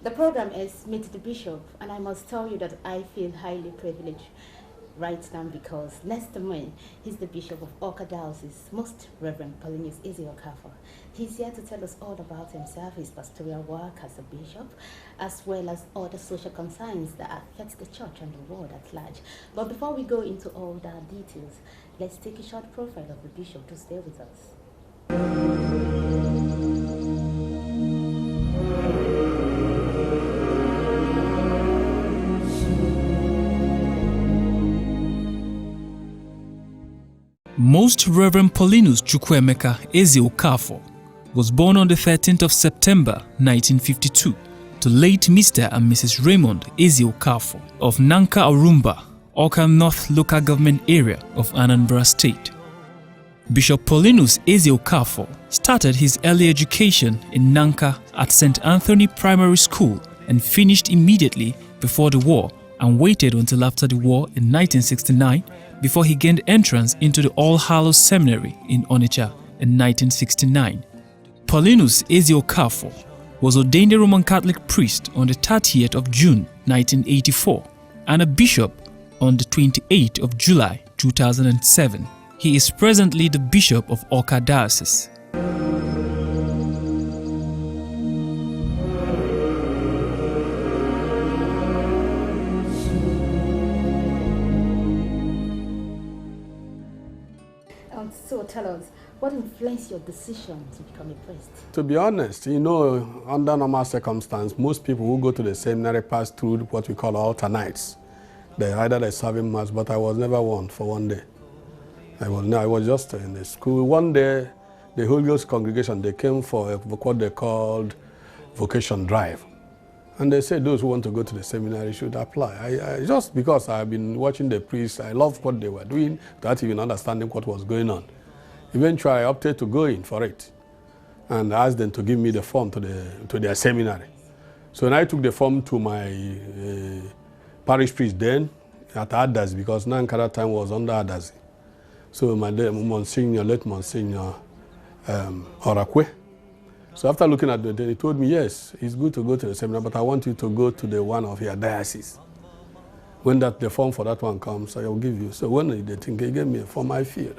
The program is Meet the Bishop, and I must tell you that I feel highly privileged right now because next to me, he's the Bishop of Awka Diocese, Most Reverend Paulinus Awka. He's here to tell us all about himself, his pastoral work as a bishop, as well as other social concerns that affect the church and the world at large. But before we go into all the details, let's take a short profile of the bishop to stay with us. Most Reverend Paulinus Chukwuemeka Awka was born on the 13th of September 1952 to late Mr. and Mrs. Raymond Awka of Nanka Arumba, Awka North Local Government Area of Anambra State. Bishop Paulinus Awka started his early education in Nanka at St. Anthony Primary School and finished immediately before the war and waited until after the war in 1969 before he gained entrance into the All Hallows Seminary in Onitsha in 1969. Paulinus Awka was ordained a Roman Catholic priest on the 30th of June 1984 and a bishop on the 28th of July 2007. He is presently the Bishop of Awka Diocese. So tell us, what influenced your decision to become a priest? To be honest, under normal circumstances, most people who go to the seminary pass through what we call alternates. They're serving mass, but I was never one for one day. I was just in the school. One day, the Holy Ghost congregation, they came for what they called vocation drive. And they said those who want to go to the seminary should apply. Just because I've been watching the priests, I loved what they were doing without even understanding what was going on. Eventually, I opted to go in for it and asked them to give me the form to their seminary. So when I took the form to my parish priest then at Adazi, because Nanka at that time was under Adazi. So my Monsignor, late Monsignor Orakwe. So after looking at it, he told me, yes, it's good to go to the seminary, but I want you to go to the one of your diocese. When the form for that one comes, I will give you. So when they think he gave me a form, I feel.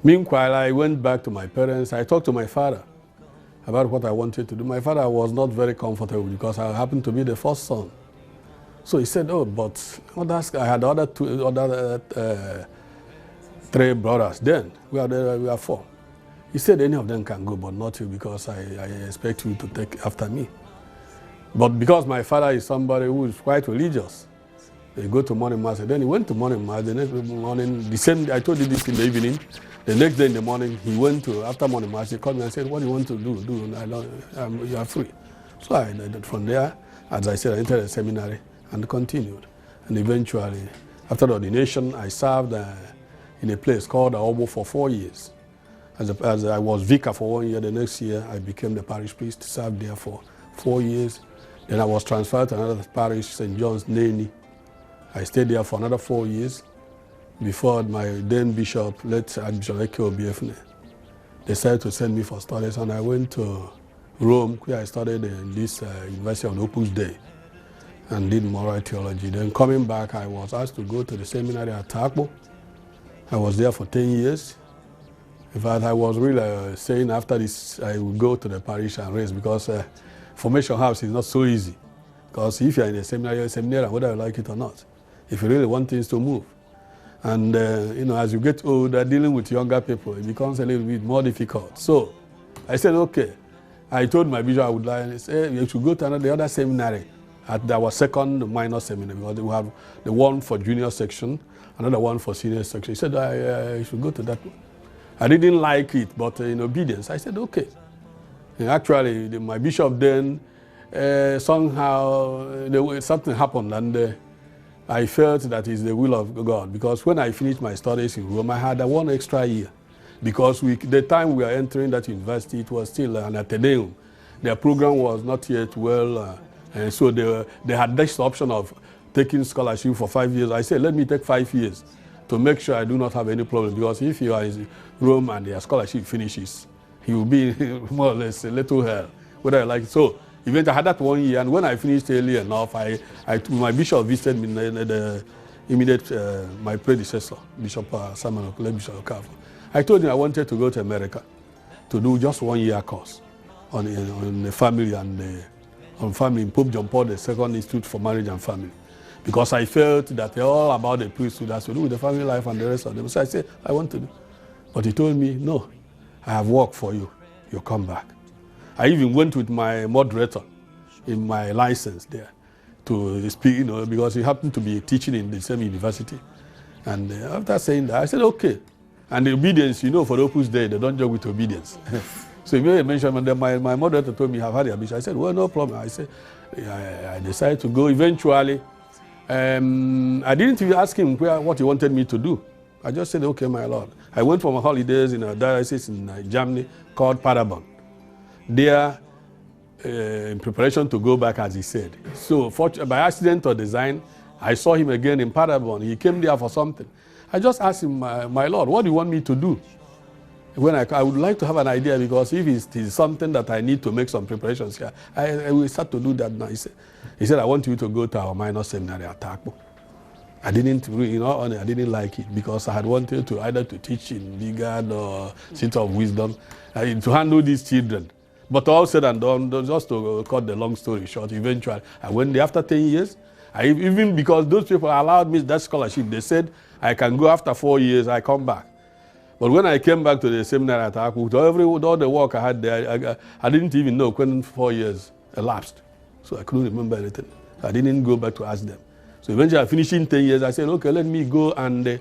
Meanwhile, I went back to my parents. I talked to my father about what I wanted to do. My father was not very comfortable because I happened to be the first son. So he said, oh, but I had three brothers then. We are four. He said any of them can go, but not you, because I expect you to take after me. But because my father is somebody who is quite religious, they go to morning mass. And then he went to morning mass. The next morning, I told you this in the evening. The next day in the morning, he went to, after morning mass, he called me and said, what do you want to do? You are free. So from there, as I said, I entered the seminary and continued. And eventually, after the ordination, I served in a place called Awka for 4 years. As I was vicar for 1 year, the next year I became the parish priest, served there for 4 years. Then I was transferred to another parish, St. John's, Neni. I stayed there for another 4 years before my then bishop, late Archbishop Eke Obiefne, decided to send me for studies, and I went to Rome, where I studied in this University of Opus Dei and did moral theology. Then coming back, I was asked to go to the seminary at Takbo. I was there for 10 years. In fact, I was really saying after this, I would go to the parish and raise, because formation house is not so easy. Because if you're in a seminary, you're a seminarian, whether you like it or not, if you really want things to move. And, as you get older, dealing with younger people, it becomes a little bit more difficult. So I said, okay. I told my bishop I would like, say, you should go to the other seminary, at our second minor seminary, because we have the one for junior section, another one for senior section. He said, I should go to that one. I didn't like it, but in obedience, I said, okay. And actually, my bishop then, somehow, something happened, and I felt that is the will of God. Because when I finished my studies in Rome, I had 1 extra year. Because the time we were entering that university, it was still an Athenaeum. Their program was not yet well, and so they had this option of taking scholarship for 5 years. I said, let me take 5 years to make sure I do not have any problem, because if you are in Rome and their scholarship finishes, he will be more or less a little hell, whether I like it. So Eventually, I had that 1 year, and when I finished early enough, my bishop visited me, the immediate, my predecessor, Bishop Samuel, Bishop Awka. I told him I wanted to go to America to do just 1 year course on the family and on family in Pope John Paul II Institute for Marriage and Family. Because I felt that they're all about the priesthood has to do with the family life and the rest of them. So I said, I want to do. But he told me, no, I have work for you. You come back. I even went with my moderator in my license there to speak, because he happened to be teaching in the same university. And after saying that, I said, okay. And the obedience, for the Opus Dei, they don't joke with obedience. So he made a mention, and then my moderator told me, I've had a bishop. I said, well, no problem. I said, I decided to go. Eventually, I didn't even ask him what he wanted me to do. I just said, okay, my Lord. I went for my holidays in a diocese in Germany called Paderborn. There, in preparation to go back, as he said. So, by accident or design, I saw him again in Paderborn. He came there for something. I just asked him, my Lord, what do you want me to do? When I would like to have an idea, because if it's something that I need to make some preparations here, I will start to do that now. He said, I want you to go to our minor seminary at Akpo. I didn't really, I didn't like it because I had wanted to either to teach in Bigad or Seat of Wisdom, to handle these children. But all said and done, just to cut the long story short, eventually, I went there after 10 years. Even because those people allowed me that scholarship, they said, I can go after 4 years, I come back. But when I came back to the seminary at Awka, all the work I had there, I didn't even know when 4 years elapsed. So I couldn't remember anything. I didn't go back to ask them. So eventually, I finished in 10 years. I said, okay, let me go and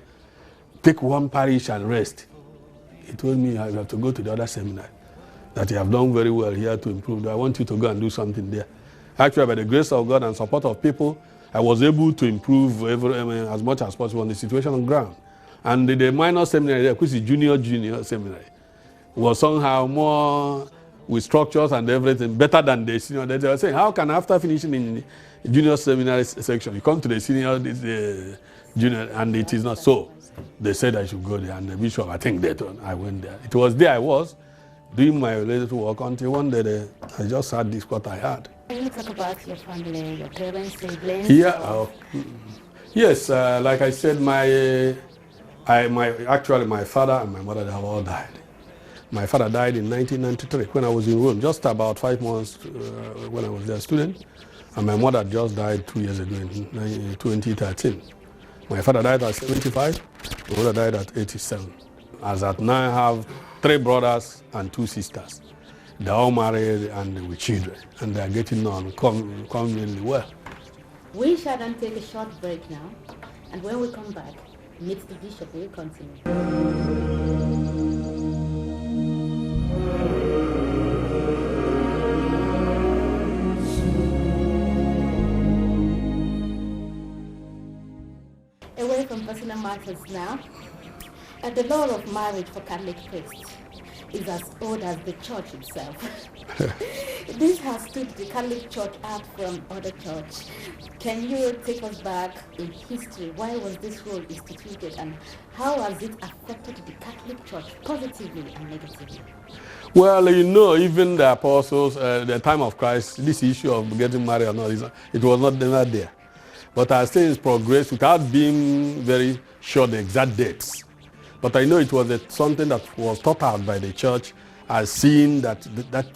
take one parish and rest. He told me I have to go to the other seminary, that you have done very well here to improve. I want you to go and do something there. Actually, by the grace of God and support of people, I was able to improve as much as possible on the situation on ground. And the minor seminary, which is junior seminary, was somehow more with structures and everything, better than the senior. They were saying, how can after finishing in the junior seminary section, you come to the senior, junior, and it is not so. They said I should go there, and the bishop, I think I went there. It was there I was, doing my related work until one day I just had this what I had. Can you talk about your family, your parents, siblings? Yeah. Yes, like I said, actually my father and my mother, they have all died. My father died in 1993 when I was in Rome, just about 5 months when I was there a student. And my mother just died 2 years ago in 2013. My father died at 75, my mother died at 87. As at now, I have 3 brothers and 2 sisters. They're all married and with children, and they're getting on conveniently well. We shall then take a short break now, and when we come back, meet the bishop. We'll continue. Away from personal matters now, the law of marriage for Catholic priests is as old as the church itself. This has stood the Catholic Church out from other church. Can you take us back in history? Why was this rule instituted, and how has it affected the Catholic Church positively and negatively? Well, even the apostles, the time of Christ, this issue of getting married or not, it was not there. But as things progressed, without being very sure the exact dates, but I know it was something that was taught out by the church as seeing that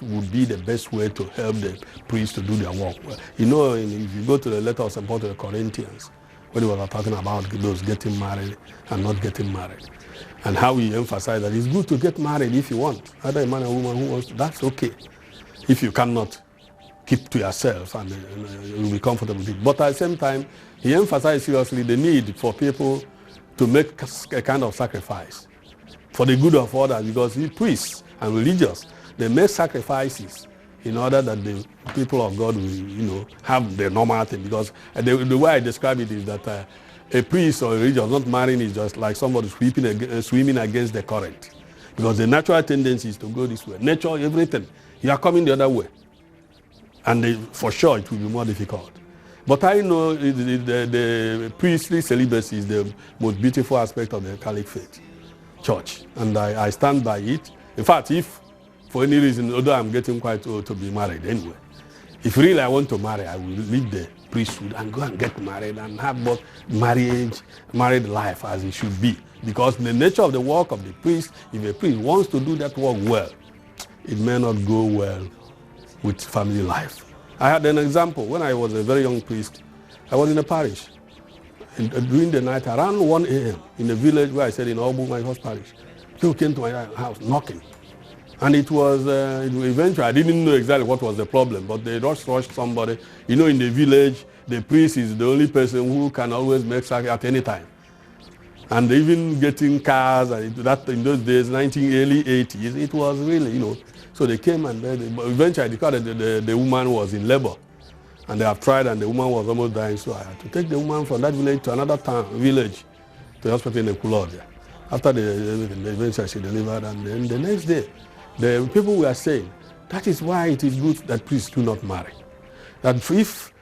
would be the best way to help the priests to do their work. Well, if you go to the letter of St. Paul to the Corinthians, when he was talking about those getting married and not getting married, and how he emphasized that it's good to get married if you want. Either a man or woman who wants, that's okay. If you cannot, keep to yourself and you'll be comfortable with it. But at the same time, he emphasized seriously the need for people to make a kind of sacrifice for the good of others, because priests and religious, they make sacrifices in order that the people of God will, have the normal thing. Because the way I describe it is that a priest or a religious not marrying is just like somebody swimming against the current. Because the natural tendency is to go this way. Nature, everything. You are coming the other way. And for sure, it will be more difficult. But I know the priestly celibacy is the most beautiful aspect of the Catholic faith, church. And I stand by it. In fact, if for any reason, although I'm getting quite old to be married anyway, If really I want to marry, I will leave the priesthood and go and get married and have both married life as it should be. Because the nature of the work of the priest, if a priest wants to do that work well, it may not go well with family life. I had an example. When I was a very young priest, I was in a parish. And during the night, around 1 a.m., in a village where I said in Obu, my first parish, people came to my house knocking. And it was, eventually, I didn't know exactly what was the problem, but they just rushed somebody. You know, in the village, the priest is the only person who can always make sacrifice at any time. And even getting cars, and that in those days, early 80s, it was really, you know. So they came and eventually I discovered that the woman was in labor. And they have tried and the woman was almost dying. So I had to take the woman from that village to another village, to the hospital in Ekulod. After eventually she delivered, and then the next day, the people were saying, that is why it is good that priests do not marry. That if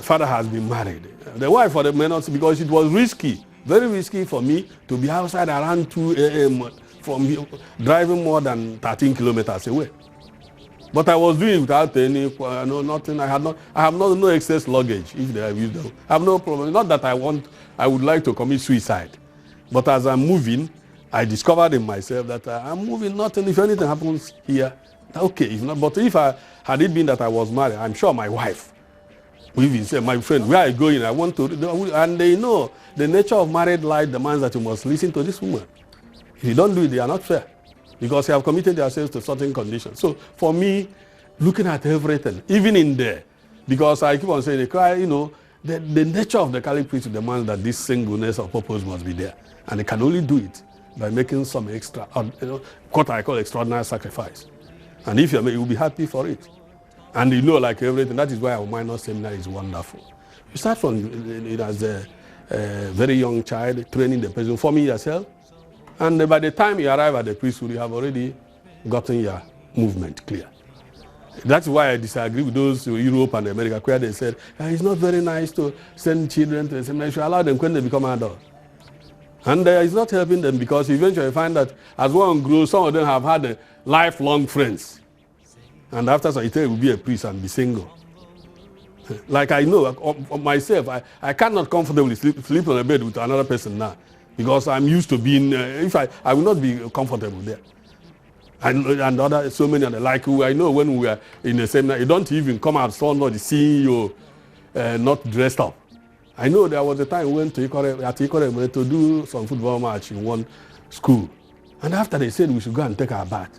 father has been married, the wife or the may not, because it was risky, very risky for me to be outside around 2 a.m. from driving more than 13 kilometers away. But I was doing it without any, nothing. I have no excess luggage. If they have used them, I have no problem. Not that I would like to commit suicide, but as I'm moving, I discovered in myself that I'm moving. Nothing. If anything happens here, okay. If not, but if had it been that I was married, I'm sure my wife will even say, my friend, where are you going? I want to, and they know the nature of married life demands that you must listen to this woman. If you don't do it, they are not fair, because they have committed themselves to certain conditions. So for me, looking at everything, even in there, because I keep on saying, they cry, you know, the nature of the Catholic priesthood demands that this singleness of purpose must be there, and they can only do it by making some extra, what I call extraordinary sacrifice. And if you will be happy for it. And you know, like everything, that is why our minor seminary is wonderful. You start from as a very young child, training the person, forming yourself. And by the time you arrive at the priesthood, you have already gotten your movement clear. That's why I disagree with those in Europe and America, where they said, it's not very nice to send children to the seminary. You should allow them when they become adults. And it's not helping them, because eventually you find that as one grows, some of them have had lifelong friends. And after some time, will be a priest and be single. Like I know of myself, I cannot comfortably sleep on a bed with another person now, because I'm used to being, I will not be comfortable there. And so many other, like I know when we were in the seminar, you don't even come out, somebody seeing you not dressed up. I know there was a time we went to Ikore to do some football match in one school. And after they said we should go and take our bath,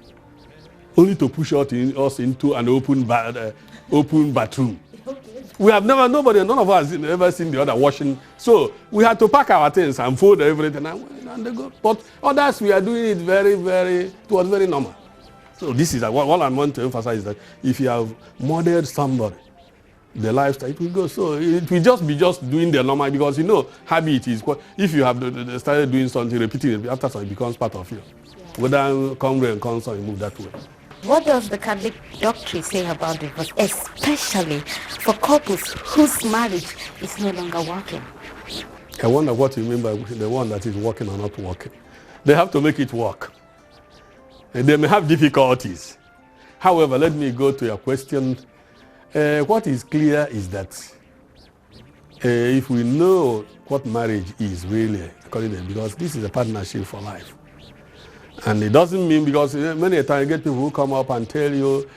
only to push us into an open bathroom. We have none of us have ever seen the other washing. So we had to pack our things and fold everything and they go. But others, we are doing it it was very normal. So this is what I want to emphasize, is that if you have modeled somebody, the lifestyle, it will go. So it will just be doing the normal, because you know, habit is, if you have started doing something, repeating it, after some, it becomes part of you. Yeah. Whether come rain, come sun, you move that way. What does the Catholic doctrine say about divorce, especially for couples whose marriage is no longer working? I wonder what you mean by the one that is working or not working. They have to make it work. And they may have difficulties. However, let me go to your question. What is clear is that if we know what marriage is really, because this is a partnership for life. And it doesn't mean, because many times you get people who come up and tell you,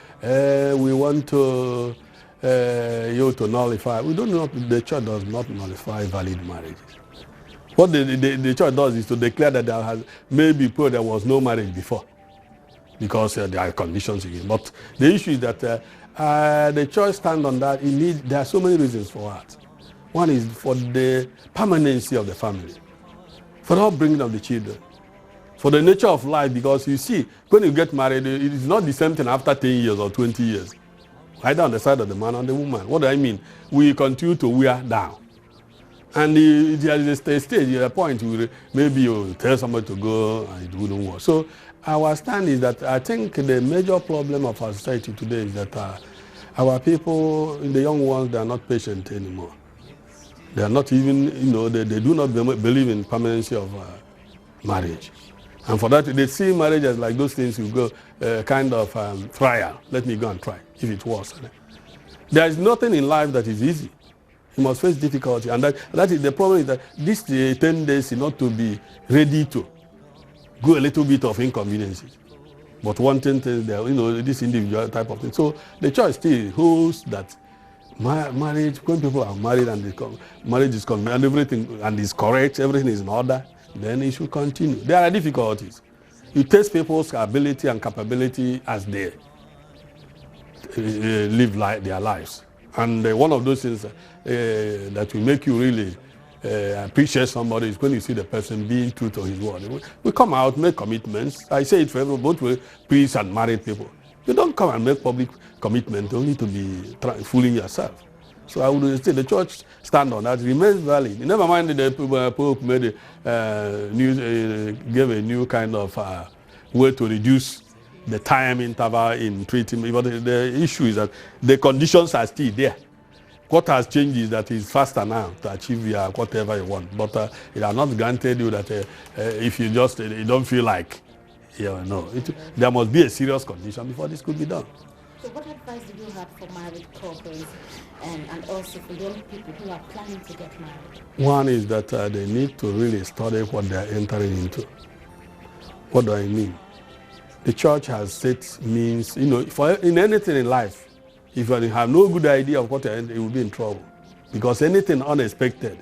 we want to you to nullify. We don't know, the church does not nullify valid marriages. What the church does is to declare that there was no marriage before, because there are conditions again. But the issue is that the church stands on that. There are so many reasons for that. One is for the permanency of the family, for the upbringing of the children, for the nature of life, because you see, when you get married, it is not the same thing after 10 years or 20 years, either on the side of the man or the woman. What do I mean? We continue to wear down. And there is a stage, a point where maybe you tell somebody to go and it wouldn't work. So our stand is that I think the major problem of our society today is that our people, the young ones, they are not patient anymore. They are not even, they do not believe in permanency of marriage. And for that, they see marriage as like those things you go, kind of trial. Let me go and try, if it works. There is nothing in life that is easy. You must face difficulty, and that is the problem. Is that this 10 days is not to be ready to go a little bit of inconveniences, but wanting things there, this individual type of thing. So the church still holds that marriage, when people are married and marriage is and everything and is correct, everything is in order, then it should continue. There are difficulties. You test people's ability and capability as they live their lives. And one of those things that will make you really appreciate somebody is when you see the person being true to his word. We come out, make commitments. I say it for everyone, both priests and married people. You don't come and make public commitment only to be fooling yourself. So I would say the church stand on that, remains valid. Never mind the Pope made gave a new kind of way to reduce the time interval in treating. But the issue is that the conditions are still there. What has changed is that it's faster now to achieve whatever you want. But it has not granted you that if you just you don't feel like, there must be a serious condition before this could be done. So what advice do you have for married couples and also for young people who are planning to get married? One is that they need to really study what they are entering into. What do I mean? The church has set means, in anything in life, if you have no good idea of what you're in, you will be in trouble. Because anything unexpected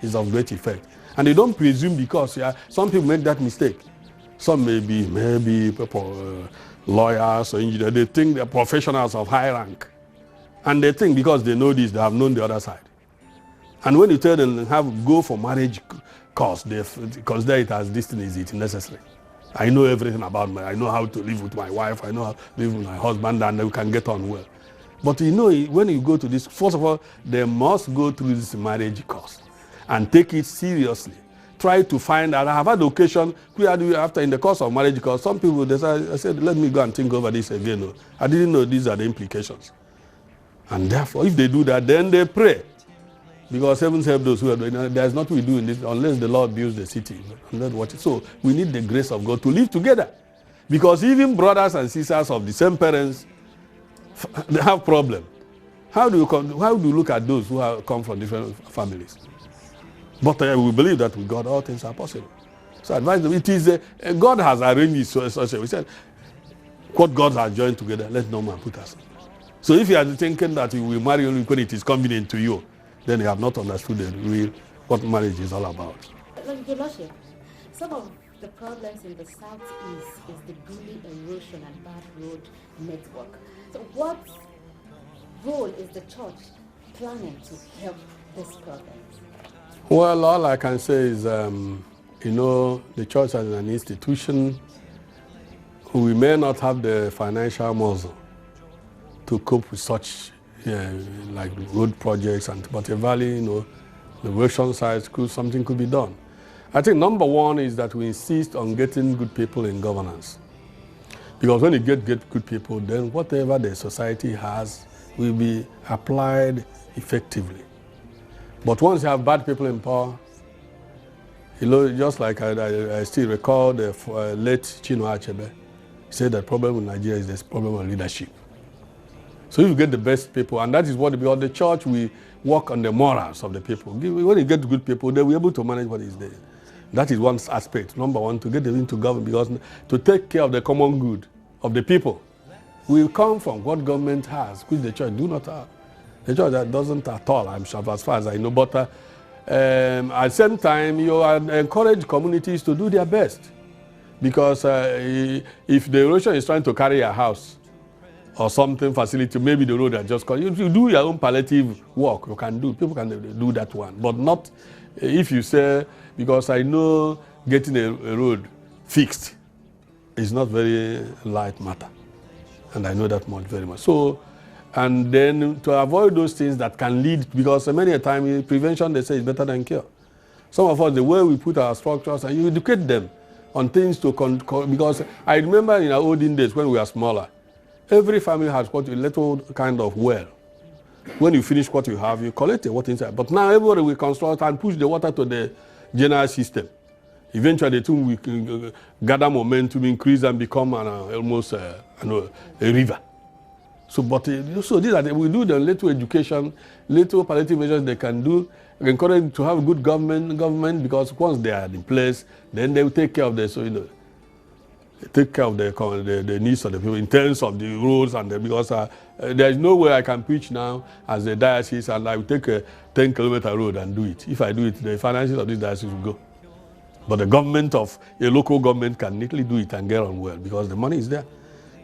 is of great effect. And they don't presume because some people make that mistake. Some maybe people, lawyers or engineers, they think they're professionals of high rank. And they think because they know this, they have known the other side. And when you tell them go for marriage course, they consider it as this thing is it necessary. I know everything about I know how to live with my wife, I know how to live with my husband, and we can get on well. But when you go to this, first of all, they must go through this marriage course and take it seriously. Try to find out. I have had occasion, after in the course of marriage course, some people decide, I said, let me go and think over this again. I didn't know these are the implications. And therefore, if they do that, then they pray. Because heavens help those who are doing it. There's nothing we do in this unless the Lord builds the city. So we need the grace of God to live together. Because even brothers and sisters of the same parents, they have problems. How do you look at those who come from different families? But we believe that with God all things are possible. So advise them. It is God has arranged it such a way. He said, what God has joined together, let no man put us. So if you are thinking that you will marry only when it is convenient to you, then you have not understood what marriage is all about. Your Lordship, some of the problems in the southeast is the gully erosion and bad road network. So what role is the church planning to help this problem? Well, all I can say is, the church as an institution, we may not have the financial muscle to cope with such like road projects, but eventually, the erosion side, something could be done. I think number one is that we insist on getting good people in governance. Because when you get good people, then whatever the society has will be applied effectively. But once you have bad people in power, just like I still recall the late Chino Achebe, he said that the problem with Nigeria is the problem of leadership. So if you get the best people, and that is what, because the church, we work on the morals of the people. When you get good people, they'll be able to manage what is there. That is one aspect. Number one, to get them into government, because to take care of the common good of the people will come from what government has, which the church do not have. The church that doesn't at all, I'm sure, as far as I know. But at the same time, you encourage communities to do their best. Because if the erosion is trying to carry a house or something facility, maybe the road that just comes, you do your own palliative work, you can do. People can do that one. But not if you say, because I know getting a road fixed is not very light matter. And I know that much very much. So, and then to avoid those things that can lead, because many a time prevention, they say, is better than cure. Some of us, the way we put our structures, and you educate them on things to, because I remember in our olden days when we were smaller, every family has got a little kind of well. When you finish what you have, you collect the water inside. But now everybody will construct and push the water to the general system. Eventually, the two will gather momentum, increase, and become almost a river. So, but so these are we do the little education, little palliative measures they can do, encourage them to have good government because once they are in place, then they will take care of the take care of the needs of the people in terms of the roads and because there is no way I can preach now as a diocese and I will take a 10-kilometer road and do it. If I do it, the finances of this diocese will go. But the government of a local government can neatly do it and get on well because the money is there.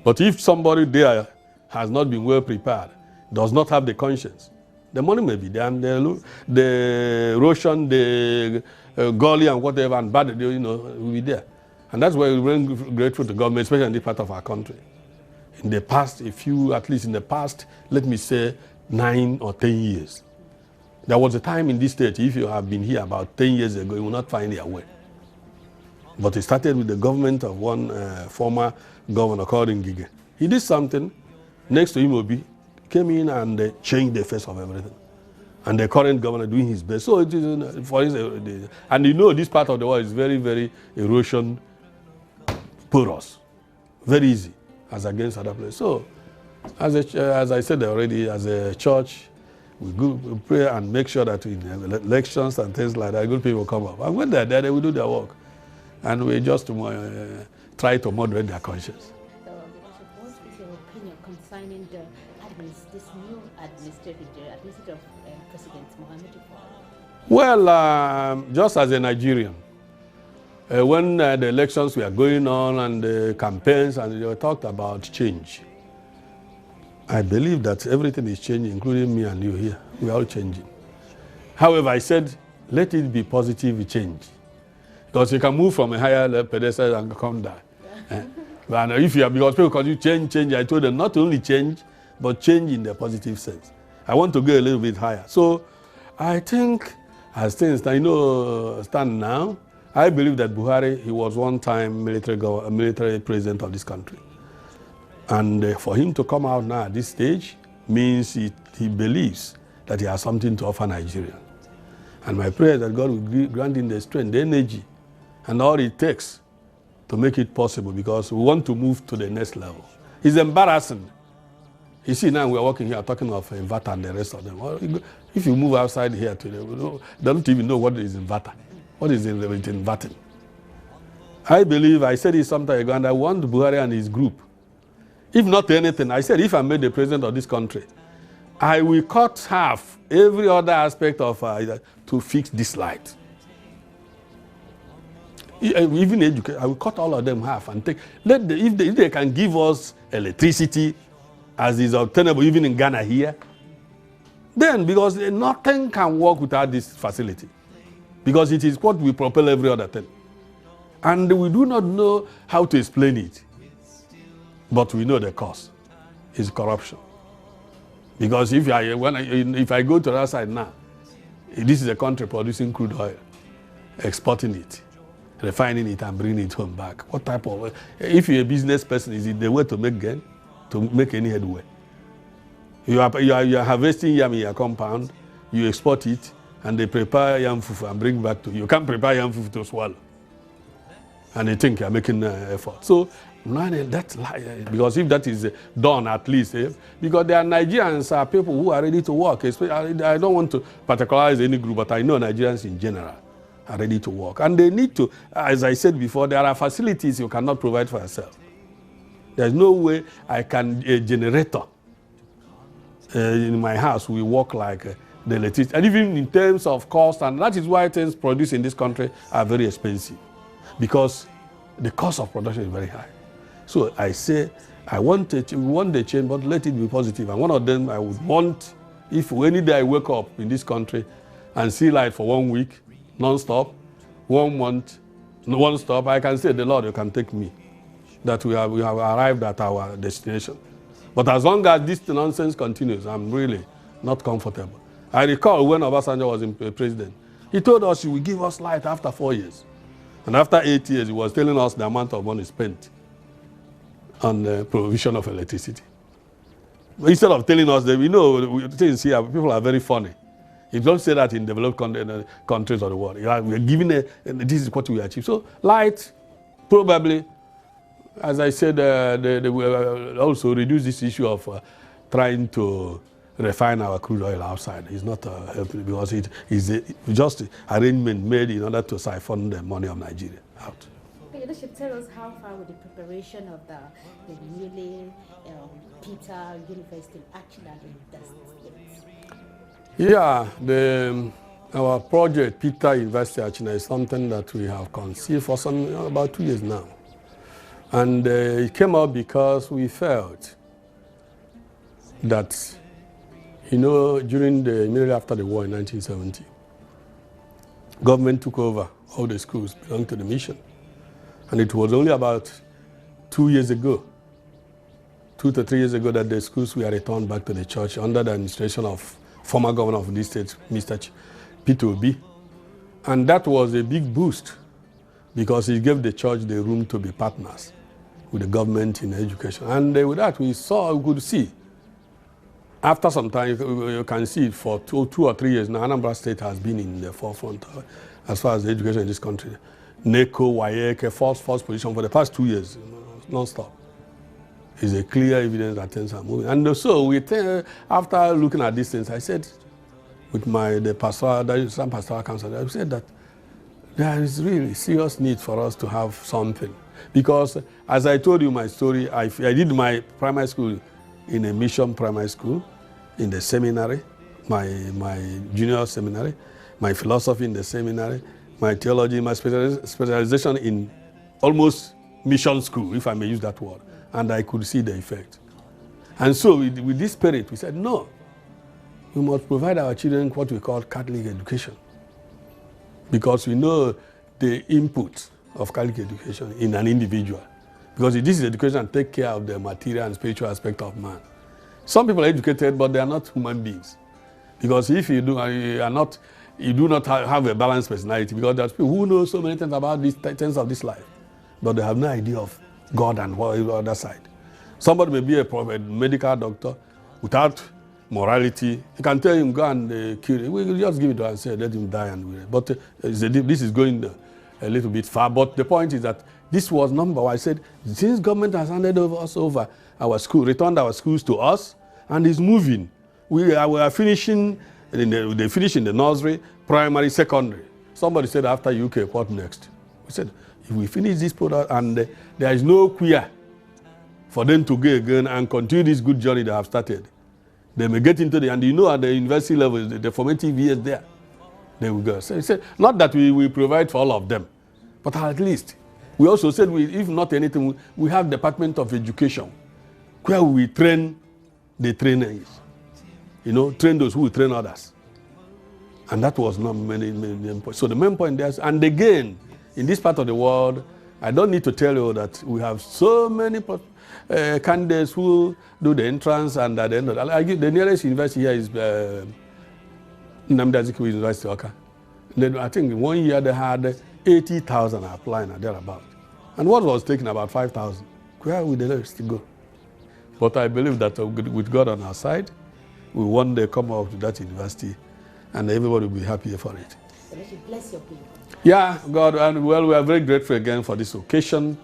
But if somebody there has not been well prepared, does not have the conscience, the money may be there and the erosion, the gully and whatever and bad, will be there. And that's why we're very grateful to government, especially in this part of our country. In the past, at least in the past, let me say 9 or 10 years, there was a time in this state, if you have been here about 10 years ago, you will not find your way. But it started with the government of one former governor called Ngige. He did something, next to him, came in and changed the face of everything. And the current governor doing his best. So it is, for instance, and this part of the world is very, very erosion porous, very easy as against other places. So, as I said already, as a church, we pray and make sure that in elections and things like that, good people come up. And when they're there, they will do their work. And we just try to moderate their conscience. So, what is your opinion concerning this new administrative of President Mohamed? Well, just as a Nigerian, when the elections were going on and the campaigns and they talked about change, I believe that everything is changing, including me and you here. We are all changing. However, I said, let it be positive change. Because you can move from a higher pedestal and come down. And because people continue change, I told them not only change, but change in the positive sense. I want to go a little bit higher. So I think as things stand now, I believe that Buhari, he was one time military president of this country. And for him to come out now at this stage means he believes that he has something to offer Nigeria. And my prayer is that God will grant him the strength, the energy, and all it takes to make it possible because we want to move to the next level. It's embarrassing. You see, now we're working here talking of inverter and the rest of them. Well, if you move outside here today, they don't even know what is inverter. What is inverting? I believe, I said it some time ago, and I want Buhari and his group. If not anything, I said if I made the president of this country, I will cut half every other aspect of to fix this light. Even education, I will cut all of them half and take. If they can give us electricity, as is obtainable even in Ghana here, then because nothing can work without this facility, because it is what we propel every other thing, and we do not know how to explain it, but we know the cause is corruption. Because if I go to that side now, this is a country producing crude oil, exporting it, refining it and bringing it home back. What type of, if you're a business person, is it the way to make gain, to make any headway? You are harvesting yam in your compound, you export it, and they prepare yam fufu and bring back to you. You can't prepare yam fufu to swallow. And they think you're making effort. So, that's because if that is done at least, because there are Nigerians, people who are ready to work. I don't want to particularize any group, but I know Nigerians in general are ready to work. And they need to, as I said before, there are facilities you cannot provide for yourself. There's no way a generator in my house will work like the electricity. And even in terms of cost, and that is why things produced in this country are very expensive, because the cost of production is very high. So I say, we want the change, but let it be positive. And one of them I would want, if any day I wake up in this country and see light for 1 week, non-stop, 1 month, non-stop, I can say, the Lord, you can take me. That we have arrived at our destination. But as long as this nonsense continues, I'm really not comfortable. I recall when Obasanjo was president, he told us he would give us light after 4 years. And after 8 years, he was telling us the amount of money spent on the provision of electricity. Instead of telling us that, things here, people are very funny. You don't say that in developed countries of the world. We are giving this is what we achieve. So light, probably, as I said, they will also reduce this issue of trying to refine our crude oil outside. He's not helping because it is just arrangement made in order to siphon the money of Nigeria out. You should tell us how far with the preparation of the newly Peter University actually in that state. Yeah, our project, Peter University Achina, is something that we have conceived for about 2 years now. And it came up because we felt that, immediately after the war in 1970, government took over all the schools belonging to the mission. And it was only about 2 years ago, 2 to 3 years ago, that the schools were returned back to the church under the administration of former governor of this state, Mr. Peter Obi. And that was a big boost because it gave the church the room to be partners with the government in education. And with that, we could see, after some time, you can see for 2 or 3 years now, Anambra State has been in the forefront as far as the education in this country. NECO, WAEC, first position for the past 2 years, non-stop. Is a clear evidence that things are moving. And so, after looking at these things, I said, with the pastoral council, I said that there is really serious need for us to have something. Because, as I told you my story, I did my primary school in a mission primary school, in the seminary, my junior seminary, my philosophy in the seminary, my theology, my specialization in almost mission school, if I may use that word. And I could see the effect. And so with this spirit, we said, no, we must provide our children what we call Catholic education. Because we know the input of Catholic education in an individual. Because this is education that takes care of the material and spiritual aspect of man. Some people are educated, but they are not human beings. Because if you do not have a balanced personality, because there's people who know so many things about these things of this life, but they have no idea of God and what is the other side. Somebody may be a medical doctor without morality. You can tell him, go and kill him. We will just give it to him and say, let him die. But this is going a little bit far. But the point is that this was number one. I said, since government has handed us over our school, returned our schools to us, and is moving. We are finishing. They finish in the nursery, primary, secondary. Somebody said after UK, what next? We said, if we finish this product and there is no queer for them to go again and continue this good journey they have started, they may get into and at the university level, the formative years there, they will go. So he said, not that we provide for all of them, but at least, we also said, if not anything, we have Department of Education, where we train the trainees. Train those who will train others. And that was not many points. So the main point there is, and again, in this part of the world, I don't need to tell you that we have so many candidates who do the entrance, and at the end of the nearest university here is Nnamdi Azikiwe University, Awka. Then I think in 1 year they had 80,000 applying or thereabout. And what was taking about 5,000? Where would the rest go? But I believe that with God on our side, we one day come out to that university and everybody will be happy for it. So let you bless your people. Yeah, God, and we are very grateful again for this occasion.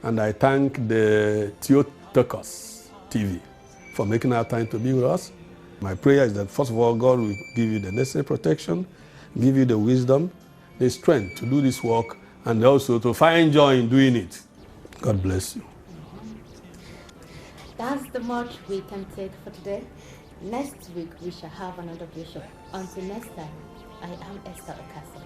And I thank the Theotokos TV for making our time to be with us. My prayer is that, first of all, God will give you the necessary protection, give you the wisdom, the strength to do this work, and also to find joy in doing it. God bless you. That's the much we can take for today. Next week, we shall have another bishop. Until next time, I am Esther Okasa.